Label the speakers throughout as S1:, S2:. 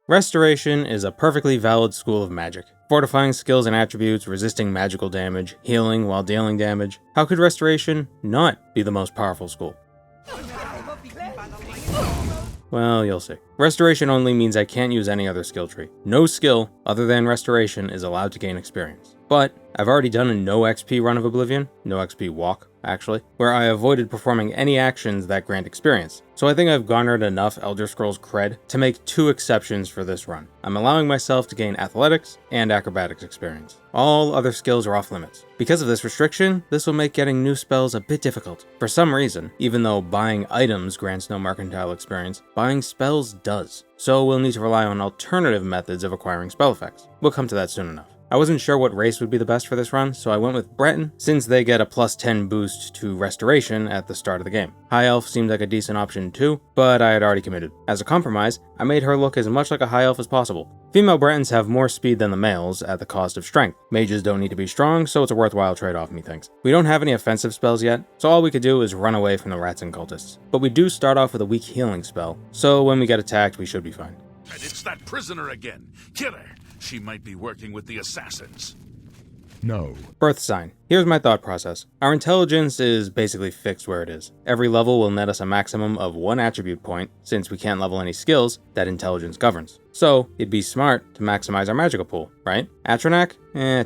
S1: Restoration is a perfectly valid school of magic. Fortifying skills and attributes, resisting magical damage, healing while dealing damage. How could Restoration not be the most powerful school? Well, you'll see. Restoration only means I can't use any other skill tree. No skill other than Restoration is allowed to gain experience. But I've already done a no XP run of Oblivion, no XP walk, actually, where I avoided performing any actions that grant experience. So I think I've garnered enough Elder Scrolls cred to make 2 exceptions for this run. I'm allowing myself to gain athletics and acrobatics experience. All other skills are off limits. Because of this restriction, this will make getting new spells a bit difficult. For some reason, even though buying items grants no mercantile experience, buying spells does. So we'll need to rely on alternative methods of acquiring spell effects. We'll come to that soon enough. I wasn't sure what race would be the best for this run, so I went with Breton, since they get a plus 10 boost to Restoration at the start of the game. High Elf seemed like a decent option too, but I had already committed. As a compromise, I made her look as much like a High Elf as possible. Female Bretons have more speed than the males at the cost of strength. Mages don't need to be strong, so it's a worthwhile trade-off, methinks. We don't have any offensive spells yet, so all we could do is run away from the rats and cultists. But we do start off with a weak healing spell, so when we get attacked, we should be fine.
S2: And it's that prisoner again. Kill her. She might be working with the assassins.
S3: No.
S1: Birth sign. Here's my thought process. Our intelligence is basically fixed where it is. Every level will net us a maximum of 1 attribute point, since we can't level any skills that intelligence governs. So, it'd be smart to maximize our magicka pool, right? Atronak?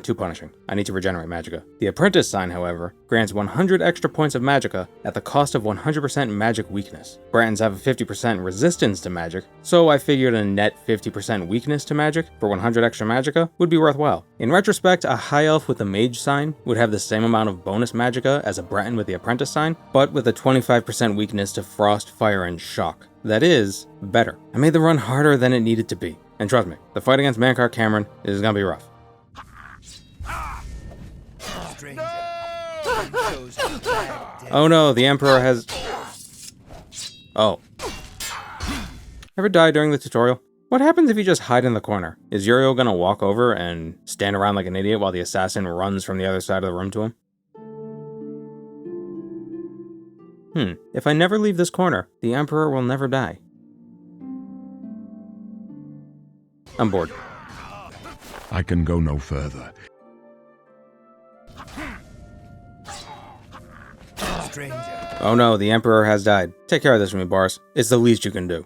S1: Too punishing. I need to regenerate magicka. The apprentice sign, however, grants 100 extra points of magicka at the cost of 100% magic weakness. Bretons have a 50% resistance to magic, so I figured a net 50% weakness to magic for 100 extra magicka would be worthwhile. In retrospect, a high elf with a mage sign would have the same amount of bonus magicka as a Breton with the apprentice sign, but with a 25% weakness to frost, fire, and shock. That is better. I made the run harder than it needed to be. And trust me, the fight against Mankar Camoran is gonna be rough. Oh no, the Emperor has... Oh. Ever die during the tutorial? What happens if you just hide in the corner? Is Auriel gonna walk over and stand around like an idiot while the assassin runs from the other side of the room to him? If I never leave this corner, the Emperor will never die. I'm bored.
S3: I can go no further.
S1: Oh no, the Emperor has died. Take care of this for me, Boris. It's the least you can do.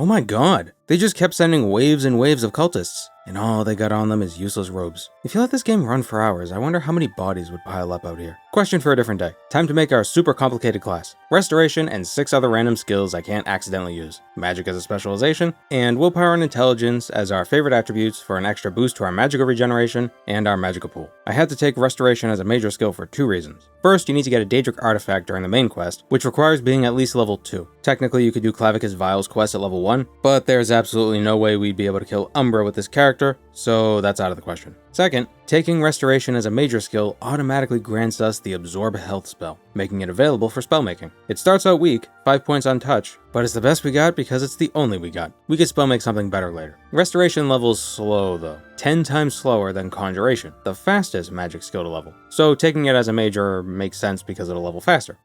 S1: Oh my god, they just kept sending waves and waves of cultists, and all they got on them is useless robes. If you let this game run for hours, I wonder how many bodies would pile up out here. Question for a different day. Time to make our super complicated class. Restoration and 6 other random skills I can't accidentally use. Magic as a specialization, and willpower and intelligence as our favorite attributes for an extra boost to our magical regeneration and our magical pool. I had to take restoration as a major skill for 2 reasons. First, you need to get a daedric artifact during the main quest, which requires being at least level 2. Technically, you could do Clavicus Vile's quest at level 1, but there's absolutely no way we'd be able to kill Umbra with this character, so that's out of the question. Second, taking restoration as a major skill automatically grants us the absorb health spell, making it available for spellmaking. It starts out weak, 5 points on touch, but it's the best we got because it's the only we got. We could spellmake something better later. Restoration level's slow though, 10 times slower than conjuration, the fastest magic skill to level. So taking it as a major makes sense because it'll level faster.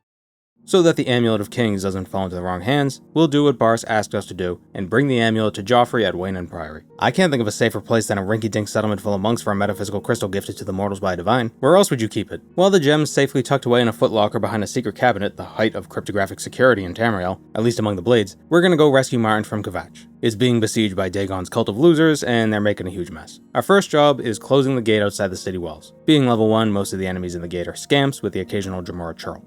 S1: So that the Amulet of Kings doesn't fall into the wrong hands, we'll do what Boris asked us to do, and bring the amulet to Joffrey at Wayne and Priory. I can't think of a safer place than a rinky-dink settlement full of monks for a metaphysical crystal gifted to the mortals by a divine. Where else would you keep it? While the gem's safely tucked away in a footlocker behind a secret cabinet, the height of cryptographic security in Tamriel, at least among the Blades, we're gonna go rescue Martin from Kavatch. It's being besieged by Dagon's cult of losers, and they're making a huge mess. Our first job is closing the gate outside the city walls. Being level 1, most of the enemies in the gate are scamps, with the occasional Jamora churl.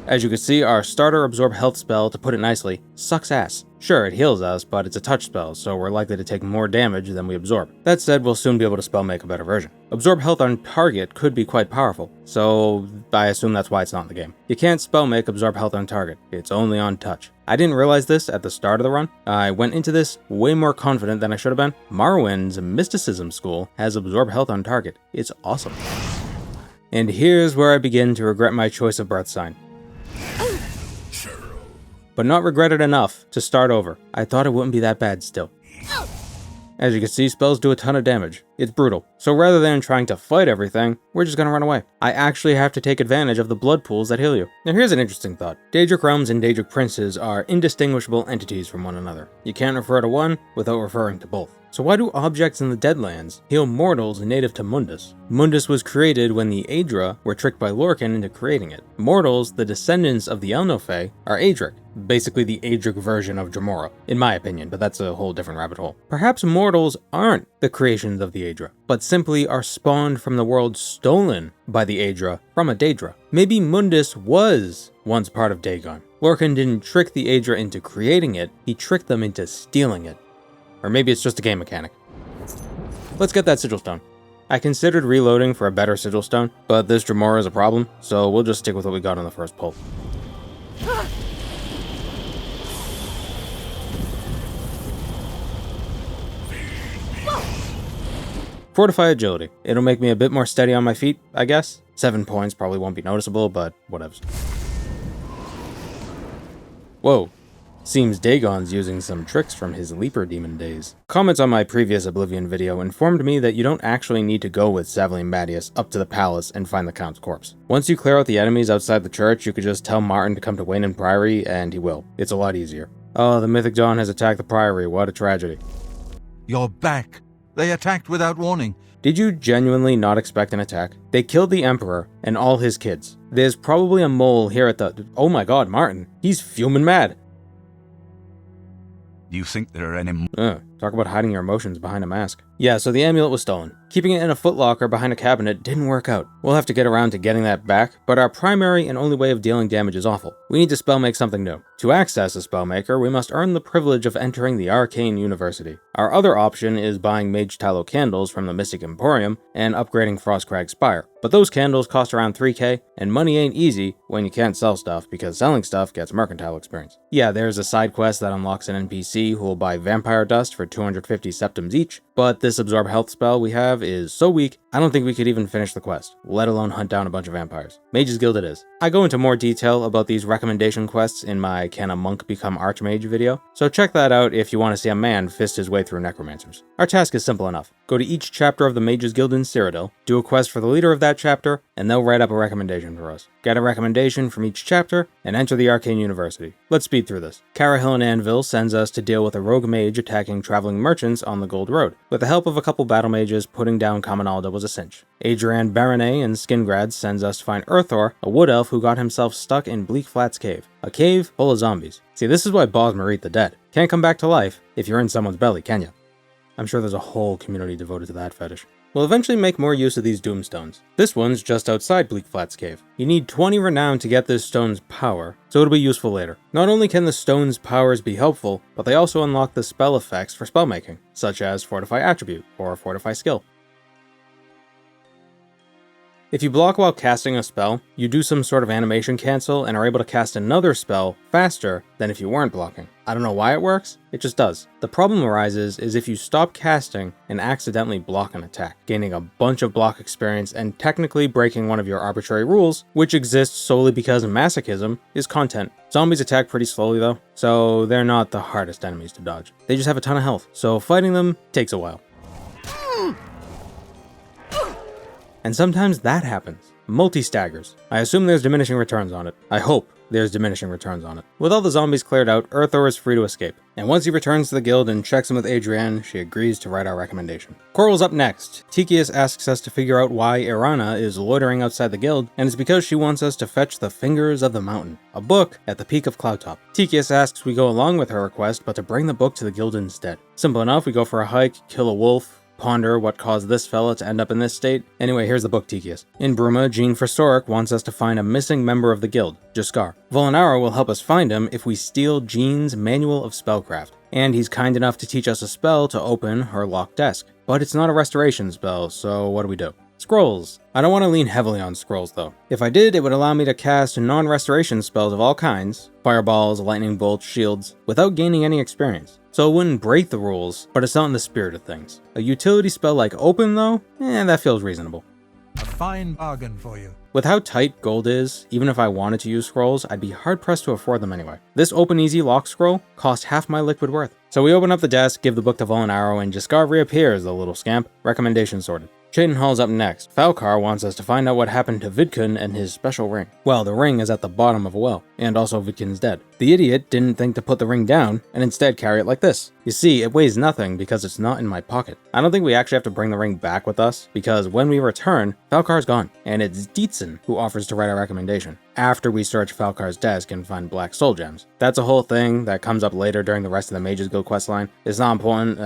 S1: As you can see, our starter absorb health spell, to put it nicely, sucks ass. Sure, it heals us, but it's a touch spell, so we're likely to take more damage than we absorb. That said, we'll soon be able to spellmake a better version. Absorb health on target could be quite powerful, so I assume that's why it's not in the game. You can't spellmake absorb health on target, it's only on touch. I didn't realize this at the start of the run. I went into this way more confident than I should have been. Morrowind's Mysticism School has absorb health on target. It's awesome. And here's where I begin to regret my choice of birth sign. but not regretted enough to start over. I thought it wouldn't be that bad still. As you can see, spells do a ton of damage. It's brutal. So rather than trying to fight everything, we're just gonna run away. I actually have to take advantage of the blood pools that heal you. Now here's an interesting thought. Daedric realms and Daedric princes are indistinguishable entities from one another. You can't refer to one without referring to both. So why do objects in the Deadlands heal mortals native to Mundus? Mundus was created when the Aedra were tricked by Lorcan into creating it. Mortals, the descendants of the Elnofey, are Aedric, basically the Aedric version of Dremora, in my opinion, but that's a whole different rabbit hole. Perhaps mortals aren't the creations of the Aedra, but simply are spawned from the world stolen by the Aedra from a Daedra. Maybe Mundus was once part of Dagon. Lorcan didn't trick the Aedra into creating it, he tricked them into stealing it. Or maybe it's just a game mechanic. Let's get that sigil stone. I considered reloading for a better sigil stone, but this Dremora is a problem, so we'll just stick with what we got on the first pull. Fortify agility. It'll make me a bit more steady on my feet, I guess. 7 points probably won't be noticeable, but whatevs. Whoa. Seems Dagon's using some tricks from his Leaper Demon days. Comments on my previous Oblivion video informed me that you don't actually need to go with Savalian Madius up to the palace and find the Count's corpse. Once you clear out the enemies outside the church, you could just tell Martin to come to Wayne Priory, and he will. It's a lot easier. Oh, the Mythic Dawn has attacked the Priory, what a tragedy.
S4: You're back. They attacked without warning.
S1: Did you genuinely not expect an attack? They killed the Emperor and all his kids. There's probably a mole here at the... Oh my god, Martin. He's fuming mad.
S4: Do you think there are any...
S1: Talk about hiding your emotions behind a mask. Yeah, so the amulet was stolen. Keeping it in a footlocker behind a cabinet didn't work out. We'll have to get around to getting that back, but our primary and only way of dealing damage is awful. We need to spellmake something new. To access a spellmaker, we must earn the privilege of entering the Arcane University. Our other option is buying Mage Tallow candles from the Mystic Emporium and upgrading Frostcrag Spire. But those candles cost around 3k, and money ain't easy when you can't sell stuff because selling stuff gets mercantile experience. Yeah, there's a side quest that unlocks an NPC who will buy Vampire Dust for 250 septims each, but this absorb health spell we have is so weak, I don't think we could even finish the quest, let alone hunt down a bunch of vampires. Mage's Guild it is. I go into more detail about these recommendation quests in my Can a Monk Become Archmage video, so check that out if you want to see a man fist his way through necromancers. Our task is simple enough. Go to each chapter of the Mage's Guild in Cyrodiil, do a quest for the leader of that chapter, and they'll write up a recommendation for us. Get a recommendation from each chapter, and enter the Arcane University. Let's speed through this. Carahill and Anvil sends us to deal with a rogue mage attacking traveling merchants on the Gold Road. With the help of a couple battle mages, putting down Kamanalda was a cinch. Adrian Baronet and Skingrad sends us to find Urthor, a wood elf who got himself stuck in Bleak Flats Cave. A cave full of zombies. See, this is why Bosmer eat the dead. Can't come back to life if you're in someone's belly, can ya? I'm sure there's a whole community devoted to that fetish. We'll eventually make more use of these Doomstones. This one's just outside Bleak Flats Cave. You need 20 renown to get this stone's power, so it'll be useful later. Not only can the stone's powers be helpful, but they also unlock the spell effects for spellmaking, such as Fortify Attribute or Fortify Skill. If you block while casting a spell, you do some sort of animation cancel and are able to cast another spell faster than if you weren't blocking. I don't know why it works, it just does. The problem arises is if you stop casting and accidentally block an attack, gaining a bunch of block experience and technically breaking one of your arbitrary rules, which exists solely because masochism is content. Zombies attack pretty slowly though, so they're not the hardest enemies to dodge. They just have a ton of health, so fighting them takes a while. And sometimes that happens. Multi-staggers. I assume there's diminishing returns on it. I hope there's diminishing returns on it. With all the zombies cleared out, Urthor is free to escape. And once he returns to the guild and checks in with Adrienne, she agrees to write our recommendation. Coral's up next. Tychius asks us to figure out why Irana is loitering outside the guild, and it's because she wants us to fetch the Fingers of the Mountain, a book at the peak of Cloudtop. Tychius asks we go along with her request, but to bring the book to the guild instead. Simple enough, we go for a hike, kill a wolf, ponder what caused this fella to end up in this state. Anyway, here's the book, Tychius. In Bruma, Jean Forstoric wants us to find a missing member of the guild, Jaskar. Volinaro will help us find him if we steal Jean's Manual of Spellcraft. And he's kind enough to teach us a spell to open her locked desk. But it's not a restoration spell, so what do? Scrolls. I don't want to lean heavily on scrolls though. If I did, it would allow me to cast non-restoration spells of all kinds, fireballs, lightning bolts, shields, without gaining any experience. So it wouldn't break the rules, but it's not in the spirit of things. A utility spell like Open though, that feels reasonable.
S5: A fine bargain for you.
S1: With how tight gold is, even if I wanted to use scrolls, I'd be hard-pressed to afford them anyway. This open easy lock scroll cost half my liquid worth. So we open up the desk, give the book to Arrow, and Jaskar reappears, the little scamp. Recommendation sorted. Cheydinhall's up next. Falcar wants us to find out what happened to Vidkun and his special ring. Well, the ring is at the bottom of a well, and also Vidkun's dead. The idiot didn't think to put the ring down, and instead carry it like this. You see, it weighs nothing because it's not in my pocket. I don't think we actually have to bring the ring back with us, because when we return, Falcar's gone, and it's Dietzen who offers to write our recommendation, after we search Falcar's desk and find black soul gems. That's a whole thing that comes up later during the rest of the Mages Guild questline. It's not important,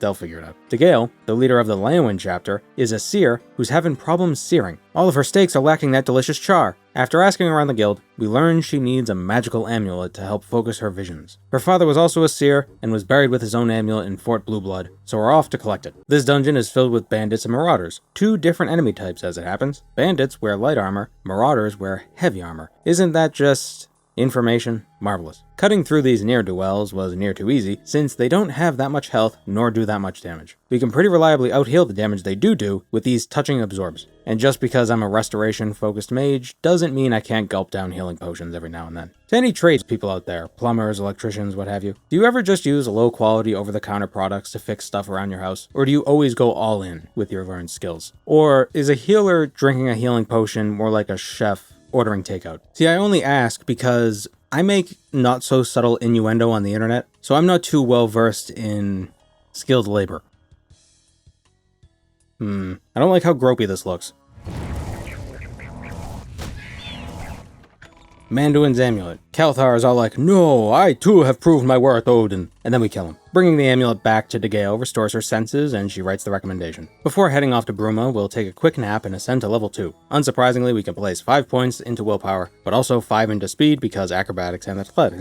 S1: they'll figure it out. Degale, the leader of the Leowin chapter, is a seer who's having problems searing. All of her steaks are lacking that delicious char. After asking around the guild, we learn she needs a magical amulet to help focus her visions. Her father was also a seer and was buried with his own amulet in Fort Blueblood, so we're off to collect it. This dungeon is filled with bandits and marauders, two different enemy types as it happens. Bandits wear light armor, marauders wear heavy armor. Isn't that just information? Marvelous. Cutting through these ne'er-do-wells was near too easy, since they don't have that much health nor do that much damage. We can pretty reliably out-heal the damage they do with these touching absorbs. And just because I'm a restoration-focused mage doesn't mean I can't gulp down healing potions every now and then. To any trades people out there, plumbers, electricians, what have you, do you ever just use low-quality over-the-counter products to fix stuff around your house? Or do you always go all in with your learned skills? Or is a healer drinking a healing potion more like a chef ordering takeout? See, I only ask because I make not so subtle innuendo on the internet, so I'm not too well versed in skilled labor. I don't like how gropey this looks. Manduin's amulet. Kalthar is all like, "No, I too have proved my worth, Odin." And then we kill him. Bringing the amulet back to Degale restores her senses, and she writes the recommendation. Before heading off to Bruma, we'll take a quick nap and ascend to level 2. Unsurprisingly, we can place 5 points into willpower, but also 5 into speed because acrobatics and athletics.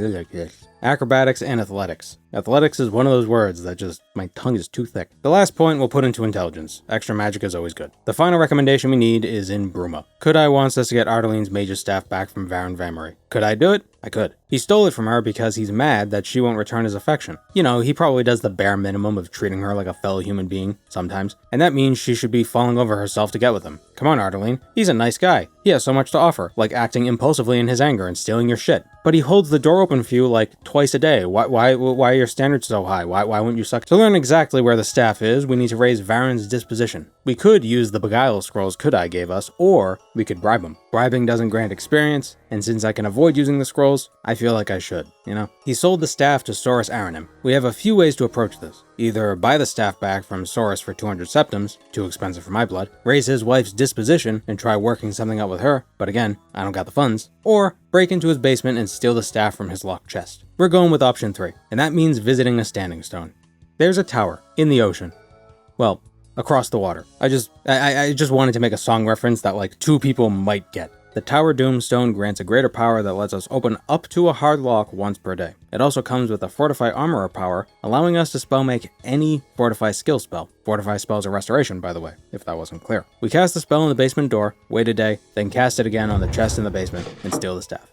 S1: Athletics is one of those words that just, my tongue is too thick. The last point we'll put into intelligence. Extra magic is always good. The final recommendation we need is in Bruma. Kudai wants us to get Ardaline's mage's staff back from Farron Vamory. Could I do it? I could. He stole it from her because he's mad that she won't return his affection. You know, he probably does the bare minimum of treating her like a fellow human being, sometimes, and that means she should be falling over herself to get with him. Come on, Ardaline. He's a nice guy. He has so much to offer, like acting impulsively in his anger and stealing your shit. But he holds the door open for you like twice a day. Why are your standards so high? Why wouldn't you suck? To learn exactly where the staff is, we need to raise Varron's disposition. We could use the Beguile scrolls Kudai gave us, or we could bribe him. Bribing doesn't grant experience, and since I can avoid using the scrolls, I feel like I should, you know? He sold the staff to Saurus Aranim. We have a few ways to approach this. Either buy the staff back from Saurus for 200 septims, too expensive for my blood, raise his wife's disposition and try working something out with her, but again, I don't got the funds, or break into his basement and steal the staff from his locked chest. We're going with option 3, and that means visiting a standing stone. There's a tower in the ocean. Well, across the water. I just wanted to make a song reference that like 2 people might get. The Tower Doomstone grants a greater power that lets us open up to a hard lock once per day. It also comes with a Fortify Armorer power, allowing us to spell make any Fortify skill spell. Fortify spells are restoration, by the way, if that wasn't clear. We cast the spell in the basement door, wait a day, then cast it again on the chest in the basement, and steal the staff.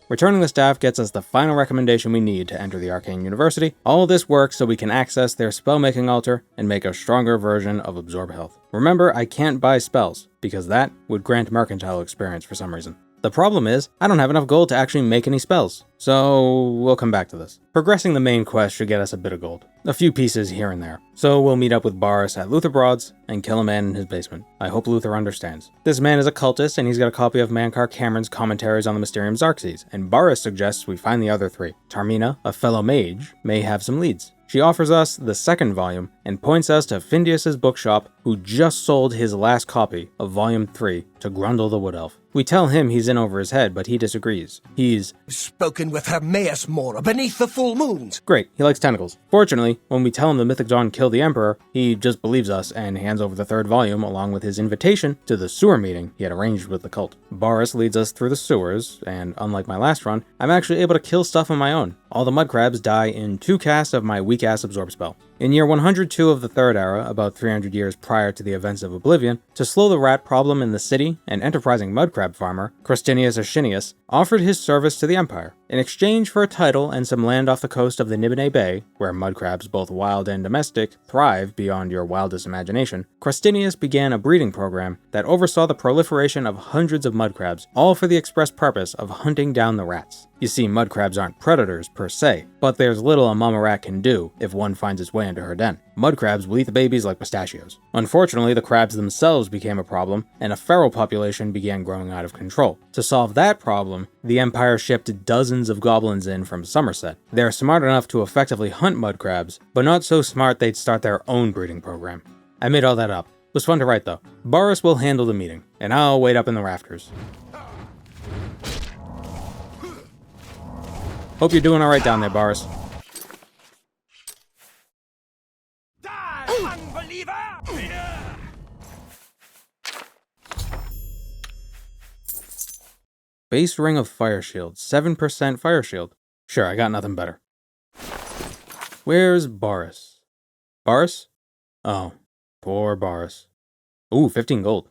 S1: Returning the staff gets us the final recommendation we need to enter the Arcane University. All of this works so we can access their spell-making altar and make a stronger version of Absorb Health. Remember, I can't buy spells, because that would grant mercantile experience for some reason. The problem is, I don't have enough gold to actually make any spells, so we'll come back to this. Progressing the main quest should get us a bit of gold. A few pieces here and there. So we'll meet up with Boris at Luther Broad's and kill a man in his basement. I hope Luther understands. This man is a cultist and he's got a copy of Mankar Cameron's commentaries on the Mysterium Xarxes, and Boris suggests we find the other 3. Tarmina, a fellow mage, may have some leads. She offers us the 2nd volume and points us to Findius's bookshop, who just sold his last copy of Volume 3 to Grundle the Wood Elf. We tell him he's in over his head, but he disagrees. He's
S5: spoken with Hermaeus Mora beneath the full moons.
S1: Great, he likes tentacles. Fortunately, when we tell him the Mythic Dawn killed the Emperor, he just believes us and hands over the 3rd volume along with his invitation to the sewer meeting he had arranged with the cult. Boris leads us through the sewers, and unlike my last run, I'm actually able to kill stuff on my own. All the mud crabs die in 2 casts of my weak-ass absorb spell. In year 102 of the Third Era, about 300 years prior to the events of Oblivion, to slow the rat problem in the city, an enterprising mud crab farmer, Crostinius Ascinius, offered his service to the Empire. In exchange for a title and some land off the coast of the Nibene Bay, where mud crabs, both wild and domestic, thrive beyond your wildest imagination, Crostinius began a breeding program that oversaw the proliferation of hundreds of mud crabs, all for the express purpose of hunting down the rats. You see, mud crabs aren't predators per se, but there's little a mama rat can do if one finds its way into her den. Mud crabs will eat the babies like pistachios. Unfortunately, the crabs themselves became a problem, and a feral population began growing out of control. To solve that problem, the Empire shipped dozens of goblins in from Somerset. They're smart enough to effectively hunt mud crabs, but not so smart they'd start their own breeding program. I made all that up. It was fun to write though. Boris will handle the meeting, and I'll wait up in the rafters. Hope you're doing alright down there, Boris.
S2: Die, unbeliever!
S1: Base ring of fire shield, 7% fire shield. Sure, I got nothing better. Where's Boris? Boris? Oh, poor Boris. Ooh, 15 gold.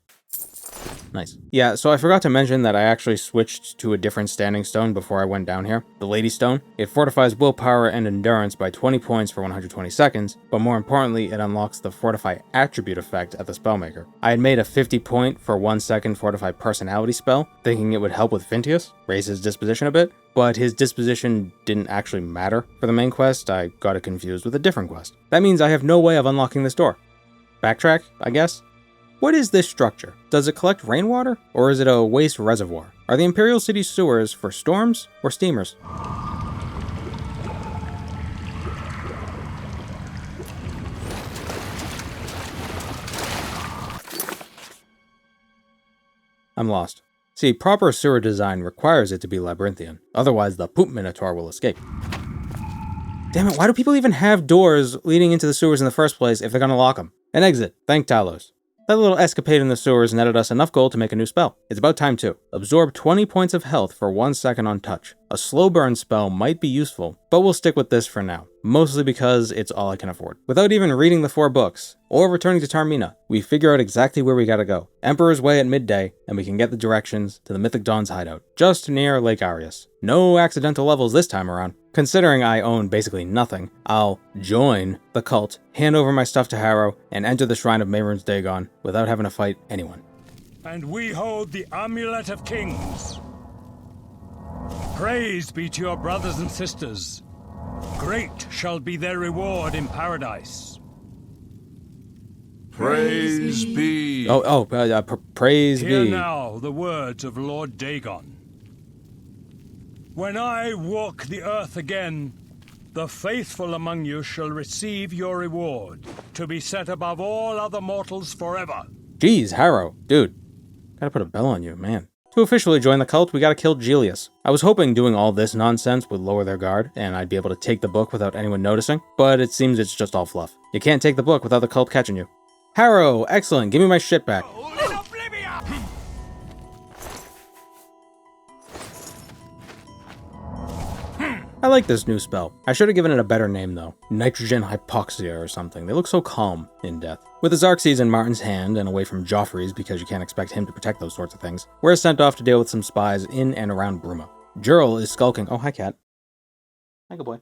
S1: Nice. Yeah, so I forgot to mention that I actually switched to a different standing stone before I went down here, the Lady Stone. It fortifies willpower and endurance by 20 points for 120 seconds, but more importantly, it unlocks the Fortify attribute effect at the Spellmaker. I had made a 50 point for 1 second Fortify personality spell, thinking it would help with Fintius, raise his disposition a bit, but his disposition didn't actually matter for the main quest. I got it confused with a different quest. That means I have no way of unlocking this door. Backtrack, I guess? What is this structure? Does it collect rainwater, or is it a waste reservoir? Are the Imperial City sewers for storms or steamers? I'm lost. See, proper sewer design requires it to be labyrinthian, otherwise the poop minotaur will escape. Damn it, why do people even have doors leading into the sewers in the first place if they're gonna lock them? An exit, thank Talos. That little escapade in the sewers netted us enough gold to make a new spell. It's about time too. Absorb 20 points of health for 1 second on touch. A slow burn spell might be useful, but we'll stick with this for now, mostly because it's all I can afford. Without even reading the 4 books, or returning to Tarmina, we figure out exactly where we gotta go. Emperor's Way at midday, and we can get the directions to the Mythic Dawn's hideout, just near Lake Arius. No accidental levels this time around. Considering I own basically nothing, I'll join the cult, hand over my stuff to Harrow, and enter the Shrine of Mehrunes Dagon without having to fight anyone.
S6: And we hold the Amulet of Kings. Praise be to your brothers and sisters. Great shall be their reward in paradise.
S2: Praise be.
S1: Praise
S6: Hear
S1: be.
S6: now the words of Lord Dagon. When I walk the earth again, the faithful among you shall receive your reward, to be set above all other mortals forever.
S1: Jeez, Harrow, dude. Gotta put a bell on you, man. To officially join the cult, we gotta kill Julius. I was hoping doing all this nonsense would lower their guard, and I'd be able to take the book without anyone noticing, but it seems it's just all fluff. You can't take the book without the cult catching you. Harrow, excellent, give me my shit back. I like this new spell. I should have given it a better name though. Nitrogen Hypoxia or something. They look so calm in death. With the Xerxes in Martin's hand and away from Joffrey's because you can't expect him to protect those sorts of things, we're sent off to deal with some spies in and around Bruma. Jurl is skulking. Oh, hi, cat. Hi, good boy.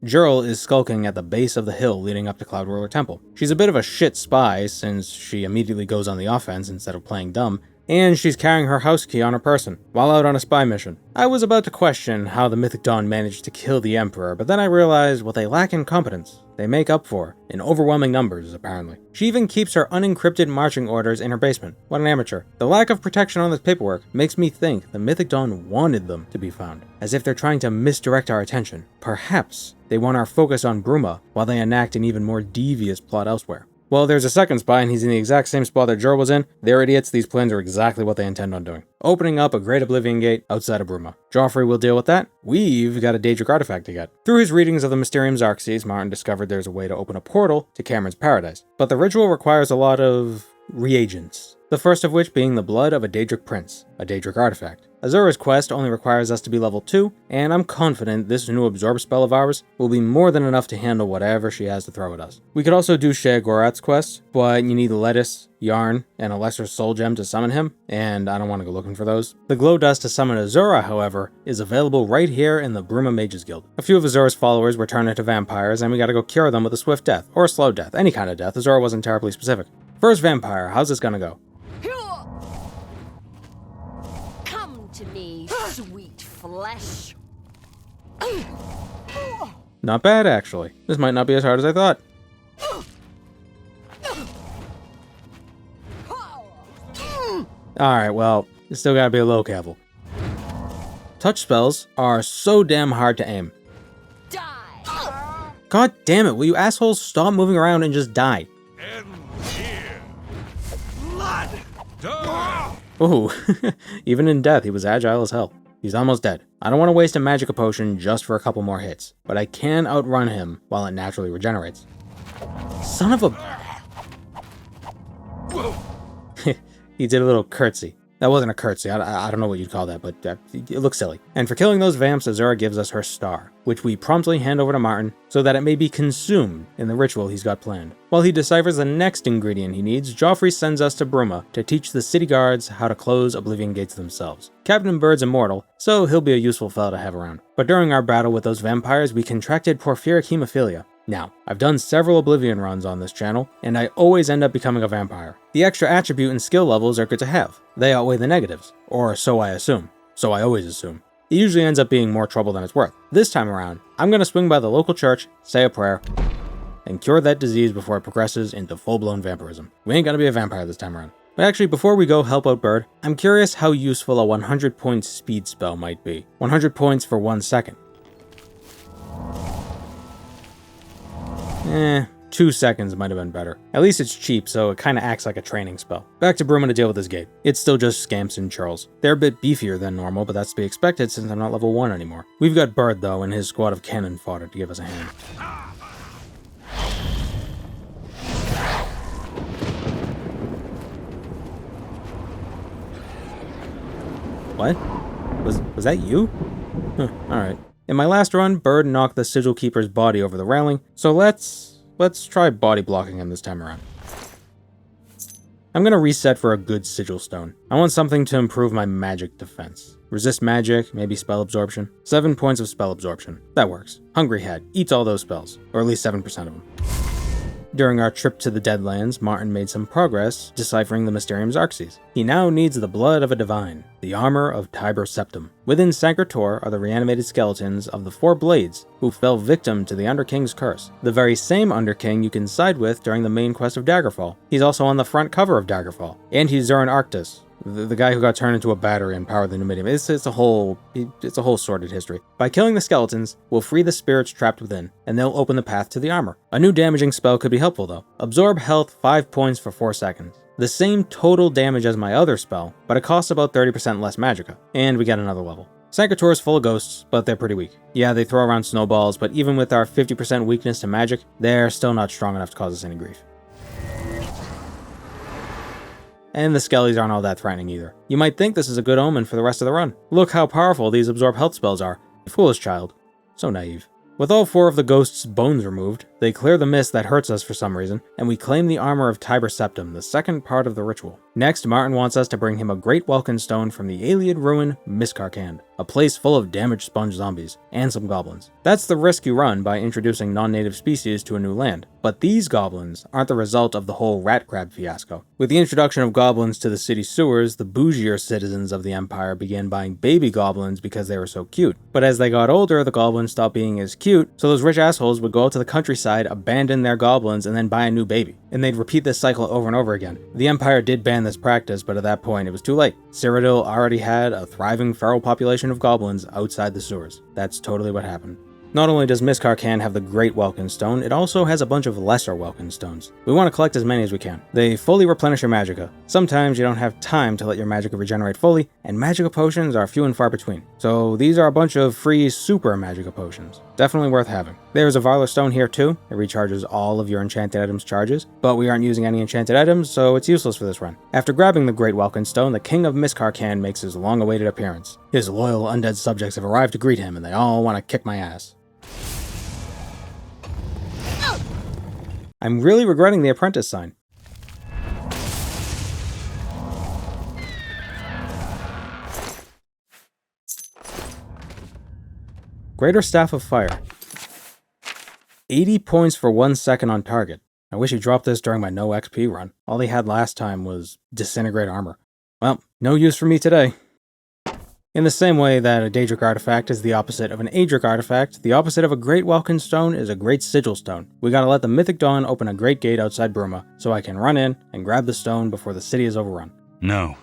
S1: Jurl is skulking at the base of the hill leading up to Cloudroller Temple. She's a bit of a shit spy since she immediately goes on the offense instead of playing dumb, and she's carrying her house key on her person while out on a spy mission. I was about to question how the Mythic Dawn managed to kill the Emperor, but then I realized what they lack in competence, they make up for in overwhelming numbers, apparently. She even keeps her unencrypted marching orders in her basement. What an amateur. The lack of protection on this paperwork makes me think the Mythic Dawn wanted them to be found, as if they're trying to misdirect our attention. Perhaps they want our focus on Bruma while they enact an even more devious plot elsewhere. Well, there's a second spy and he's in the exact same spot that Jor was in. They're idiots, these plans are exactly what they intend on doing. Opening up a Great Oblivion Gate outside of Bruma. Joffrey will deal with that. We've got a daedric artifact to get. Through his readings of the Mysterium Xerxes, Martin discovered there's a way to open a portal to Cameron's paradise. But the ritual requires a lot of reagents. The first of which being the blood of a daedric prince, a daedric artifact. Azura's quest only requires us to be level 2, and I'm confident this new absorb spell of ours will be more than enough to handle whatever she has to throw at us. We could also do Shea Gorath's quest, but you need lettuce, yarn, and a lesser soul gem to summon him, and I don't want to go looking for those. The glow dust to summon Azura, however, is available right here in the Bruma Mages Guild. A few of Azura's followers were turned into vampires, and we gotta go cure them with a swift death, or a slow death, any kind of death. Azura wasn't terribly specific. First vampire, how's this gonna go?
S7: Come to me, sweet flesh.
S1: Not bad, actually. This might not be as hard as I thought. Alright, well, you still gotta be a little careful. Touch spells are so damn hard to aim.
S7: Die.
S1: God damn it, will you assholes stop moving around and just die?
S2: End here. Blood.
S1: Ooh, even in death, he was agile as hell. He's almost dead. I don't want to waste a Magicka potion just for a couple more hits, but I can outrun him while it naturally regenerates. Son of a... He did a little curtsy. That wasn't a curtsy, I don't know what you'd call that, but it looks silly. And for killing those vamps, Azura gives us her star, which we promptly hand over to Martin so that it may be consumed in the ritual he's got planned. While he deciphers the next ingredient he needs, Joffrey sends us to Bruma to teach the city guards how to close Oblivion gates themselves. Captain Bird's immortal, so he'll be a useful fellow to have around. But during our battle with those vampires, we contracted porphyric hemophilia. Now, I've done several Oblivion runs on this channel, and I always end up becoming a vampire. The extra attribute and skill levels are good to have. They outweigh the negatives, or so I assume. So I always assume. It usually ends up being more trouble than it's worth. This time around, I'm gonna swing by the local church, say a prayer, and cure that disease before it progresses into full-blown vampirism. We ain't gonna be a vampire this time around. But actually, before we go help out Bird, I'm curious how useful a 100-point speed spell might be. 100 points for 1 second. 2 seconds might have been better. At least it's cheap, so it kinda acts like a training spell. Back to Bruma to deal with this gate. It's still just scamps and churls. They're a bit beefier than normal, but that's to be expected since I'm not level 1 anymore. We've got Bird, though, and his squad of cannon fodder to give us a hand. What? Was that you? Huh, alright. In my last run, Bird knocked the Sigil Keeper's body over the railing, so let's try body blocking him this time around. I'm gonna reset for a good Sigil Stone. I want something to improve my magic defense. Resist magic, maybe spell absorption. 7 points of spell absorption. That works. Hungry Head eats all those spells, or at least 7% of them. During our trip to the Deadlands, Martin made some progress deciphering the Mysterium Xarxes. He now needs the blood of a divine, the armor of Tiber Septim. Within Sancre-Tor are the reanimated skeletons of the 4 blades who fell victim to the Underking's curse. The very same Underking you can side with during the main quest of Daggerfall. He's also on the front cover of Daggerfall. And he's Zurin Arctus, the guy who got turned into a battery and powered the Numidium. It's a whole sordid history. By killing the skeletons, we'll free the spirits trapped within, and they'll open the path to the armor. A new damaging spell could be helpful though. Absorb health 5 points for 4 seconds. The same total damage as my other spell, but it costs about 30% less magicka. And we get another level. Sancre-Tor is full of ghosts, but they're pretty weak. Yeah, they throw around snowballs, but even with our 50% weakness to magic, they're still not strong enough to cause us any grief. And the skellies aren't all that threatening either. You might think this is a good omen for the rest of the run. Look how powerful these absorb health spells are. Foolish child. So naive. With all 4 of the ghosts' bones removed, they clear the mist that hurts us for some reason, and we claim the armor of Tiber Septim, the second part of the ritual. Next, Martin wants us to bring him a great welkin stone from the Ayleid ruin Miskarkand, a place full of damaged sponge zombies, and some goblins. That's the risk you run by introducing non-native species to a new land. But these goblins aren't the result of the whole rat crab fiasco. With the introduction of goblins to the city sewers, the bougier citizens of the Empire began buying baby goblins because they were so cute. But as they got older, the goblins stopped being as cute, so those rich assholes would go out to the countryside, abandon their goblins, and then buy a new baby. And they'd repeat this cycle over and over again. The Empire did ban this practice, but at that point it was too late. Cyrodiil already had a thriving feral population of goblins outside the sewers. That's totally what happened. Not only does Miskarkand have the Great Welkin Stone, it also has a bunch of lesser Welkin Stones. We want to collect as many as we can. They fully replenish your magicka. Sometimes you don't have time to let your magicka regenerate fully, and magicka potions are few and far between. So these are a bunch of free super magica potions. Definitely worth having. There's a Varler Stone here too. It recharges all of your enchanted items charges, but we aren't using any enchanted items, so it's useless for this run. After grabbing the Great Welkin Stone, the King of Miskarkan makes his long-awaited appearance. His loyal undead subjects have arrived to greet him, and they all want to kick my ass. I'm really regretting the apprentice sign. Greater Staff of Fire. 80 points for 1 second on target. I wish he dropped this during my no XP run. All he had last time was Disintegrate Armor. Well, no use for me today. In the same way that a daedric artifact is the opposite of an aedric artifact, the opposite of a Great Welkin Stone is a Great Sigil Stone. We gotta let the Mythic Dawn open a great gate outside Bruma, so I can run in and grab the stone before the city is overrun.
S8: No.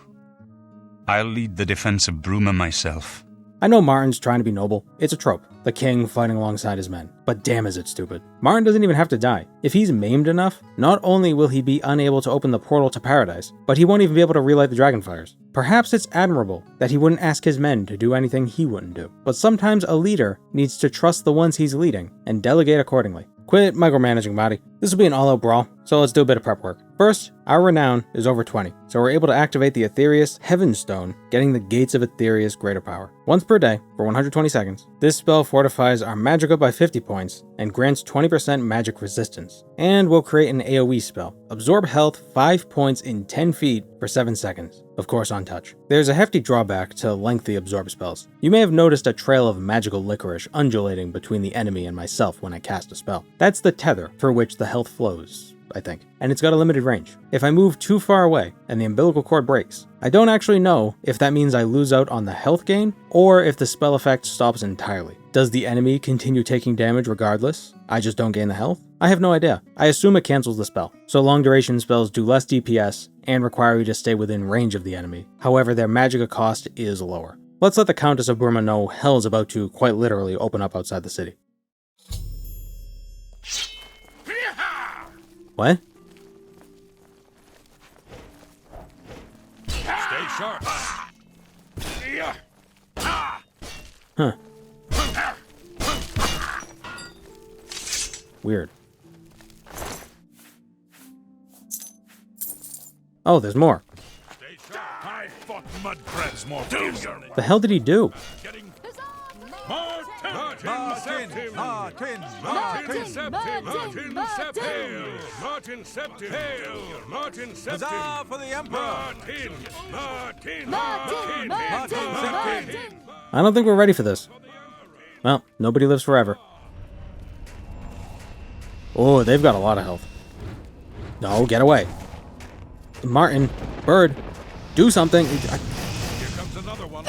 S8: I'll lead the defense of Bruma myself.
S1: I know Martin's trying to be noble. It's a trope. The king fighting alongside his men. But damn is it stupid. Martin doesn't even have to die. If he's maimed enough, not only will he be unable to open the portal to paradise, but he won't even be able to relight the dragonfires. Perhaps it's admirable that he wouldn't ask his men to do anything he wouldn't do. But sometimes a leader needs to trust the ones he's leading and delegate accordingly. Quit micromanaging, Marty. This will be an all-out brawl, so let's do a bit of prep work. First, our renown is over 20, so we're able to activate the Aetherius Heaven Stone, getting the Gates of Aetherius greater power. Once per day, for 120 seconds. This spell fortifies our magicka by 50 points, and grants 20% magic resistance. And we'll create an AoE spell. Absorb health 5 points in 10 feet for 7 seconds. Of course on touch. There's a hefty drawback to lengthy absorb spells. You may have noticed a trail of magical licorice undulating between the enemy and myself when I cast a spell. That's the tether through which the health flows, I think. And it's got a limited range. If I move too far away and the umbilical cord breaks, I don't actually know if that means I lose out on the health gain or if the spell effect stops entirely. Does the enemy continue taking damage regardless? I just don't gain the health? I have no idea. I assume it cancels the spell. So long duration spells do less DPS and require you to stay within range of the enemy. However, their magicka cost is lower. Let's let the Countess of Bruma know hell is about to quite literally open up outside the city. What?
S2: Stay sharp.
S1: Huh. Weird. Oh, there's more.
S2: Stay sharp. I fought mud crabs more fiercely.
S1: The hell did he do?
S4: Huzzah for the Emperor!
S1: I don't think we're ready for this. Well, nobody lives forever. Oh, they've got a lot of health. No, get away. Martin, Bird, do something.
S2: Here comes another one.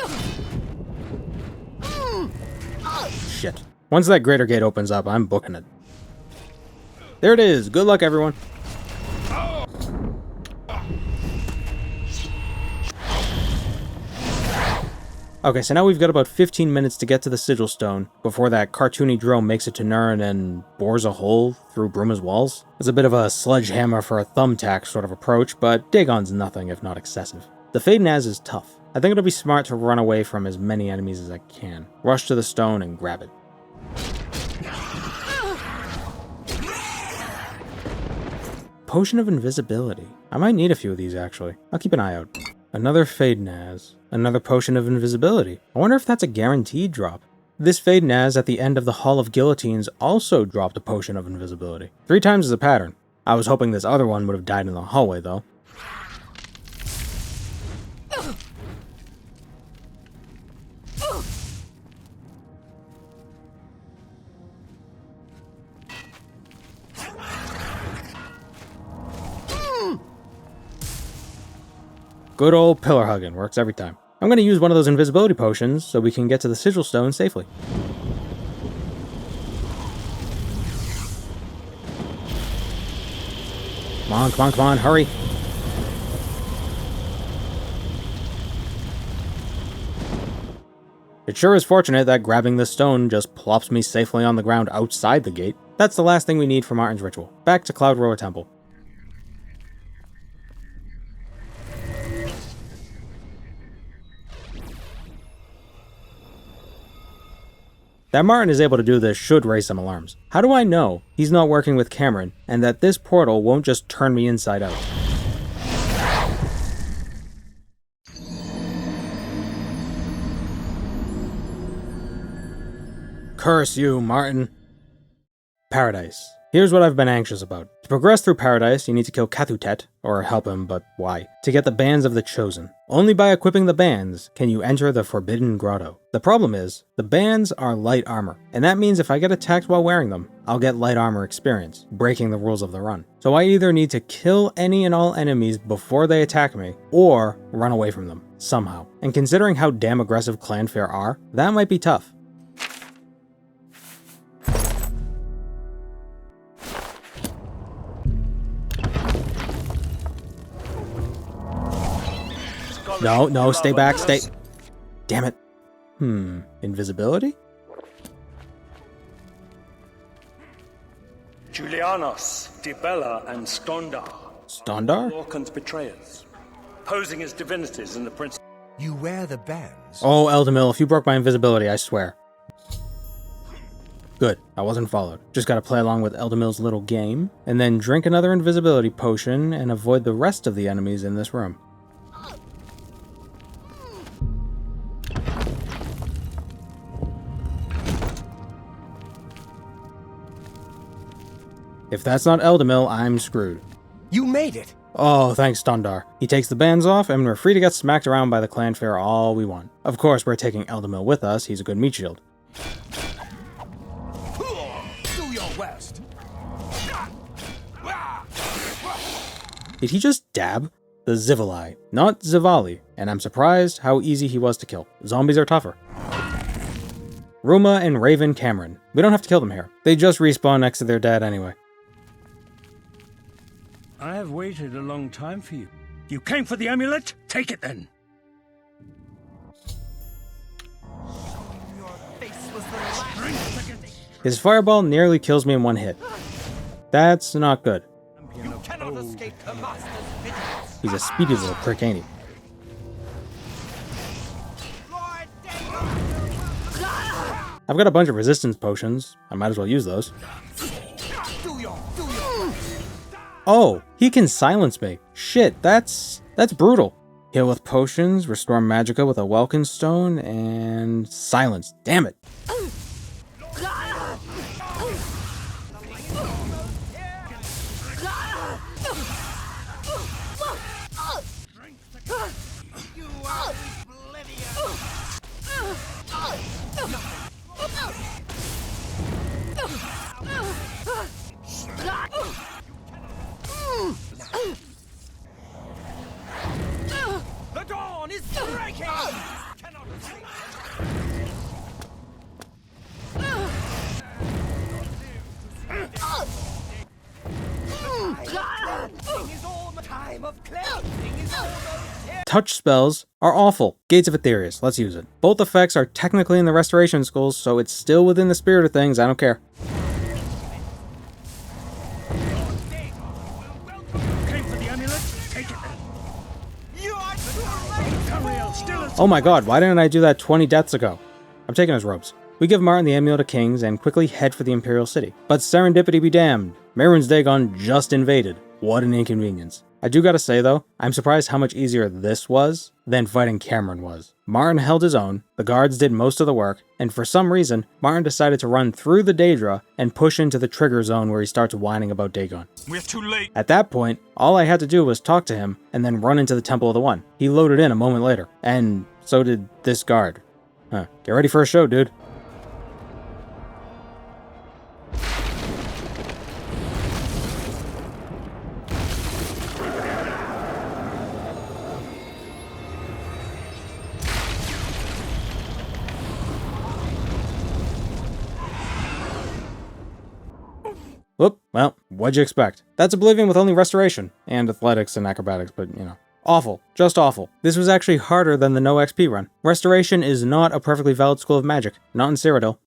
S1: Shit. Once that greater gate opens up, I'm booking it. There it is. Good luck, everyone. Okay, so now we've got about 15 minutes to get to the Sigil Stone before that cartoony drone makes it to Nurn and bores a hole through Bruma's walls. It's a bit of a sledgehammer for a thumbtack sort of approach, but Dagon's nothing if not excessive. The Fade Naz is tough. I think it'll be smart to run away from as many enemies as I can. Rush to the stone and grab it. Potion of Invisibility. I might need a few of these actually. I'll keep an eye out. Another Fade Naz. Another Potion of Invisibility. I wonder if that's a guaranteed drop. This Fade Naz at the end of the Hall of Guillotines also dropped a Potion of Invisibility. 3 times as a pattern. I was hoping this other one would have died in the hallway though. Good old pillar hugging, works every time. I'm going to use one of those invisibility potions so we can get to the Sigil Stone safely. Come on, come on, come on, hurry. It sure is fortunate that grabbing this stone just plops me safely on the ground outside the gate. That's the last thing we need for Martin's ritual. Back to Cloud Roar Temple. That Martin is able to do this should raise some alarms. How do I know he's not working with Camoran, and that this portal won't just turn me inside out? Curse you, Martin. Paradise. Here's what I've been anxious about. To progress through Paradise, you need to kill Cathutet, or help him, but why? To get the Bands of the Chosen. Only by equipping the bands can you enter the Forbidden Grotto. The problem is, the bands are light armor, and that means if I get attacked while wearing them, I'll get light armor experience, breaking the rules of the run. So I either need to kill any and all enemies before they attack me, or run away from them, somehow. And considering how damn aggressive Clanfair are, that might be tough. No, stay back, stay. Damn it. Invisibility?
S6: Julianos, Dibella, and Stondar.
S1: Stondar?
S6: Lorcan's betrayers, posing as divinities in the Prince.
S5: You wear the bands?
S1: Oh, Eldamil, if you broke my invisibility, I swear. Good, I wasn't followed. Just gotta play along with Eldamil's little game, and then drink another invisibility potion and avoid the rest of the enemies in this room. If that's not Eldamil, I'm screwed.
S5: You made it!
S1: Oh, thanks, Stondar. He takes the bands off, and we're free to get smacked around by the Clanfair all we want. Of course, we're taking Eldamil with us, he's a good meat shield.
S5: Do your worst!
S1: Did he just dab? The Zivali, not Zivali, and I'm surprised how easy he was to kill. Zombies are tougher. Ruma and Raven Camoran. We don't have to kill them here. They just respawn next to their dad anyway.
S6: I have waited a long time for you. You came for the amulet? Take it then.
S1: His fireball nearly kills me in one hit. That's not good.
S5: You cannot escape the master's vigilance!
S1: He's a speedy little prick, ain't he? I've got a bunch of resistance potions. I might as well use those. Oh, he can silence me. Shit, that's brutal. Heal with potions, restore magicka with a Welkin stone, and silence. Damn it.
S5: The dawn is breaking! Cannot escape. Time of cleansing is almost here.
S1: Touch spells are awful. Gates of Aetherius, let's use it. Both effects are technically in the restoration schools, so it's still within the spirit of things, I don't care. Oh my god, why didn't I do that 20 deaths ago? I'm taking his robes. We give Martin the Amulet of Kings and quickly head for the Imperial City. But serendipity be damned, Mehrunes Dagon just invaded. What an inconvenience. I do gotta say though, I'm surprised how much easier this was than fighting Camoran was. Martin held his own, the guards did most of the work, and for some reason, Martin decided to run through the Daedra and push into the trigger zone where he starts whining about Dagon.
S8: We're too late.
S1: At that point, all I had to do was talk to him and then run into the Temple of the One. He loaded in a moment later, and so did this guard. Get ready for a show, dude. Whoop, well, what'd you expect? That's Oblivion with only restoration, and athletics and acrobatics, but you know. Awful. Just awful. This was actually harder than the no XP run. Restoration is not a perfectly valid school of magic, not in Cyrodiil.